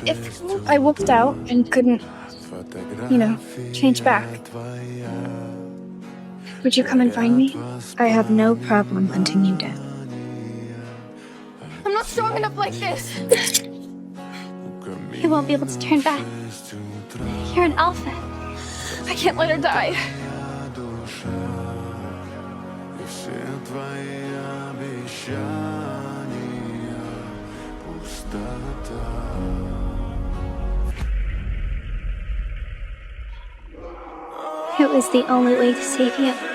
If I walked out and couldn't, change back, would you come and find me? I have no problem hunting you down. I'm not strong enough like this. You won't be able to turn back. You're an alpha. I can't let her die. It was the only way to save you.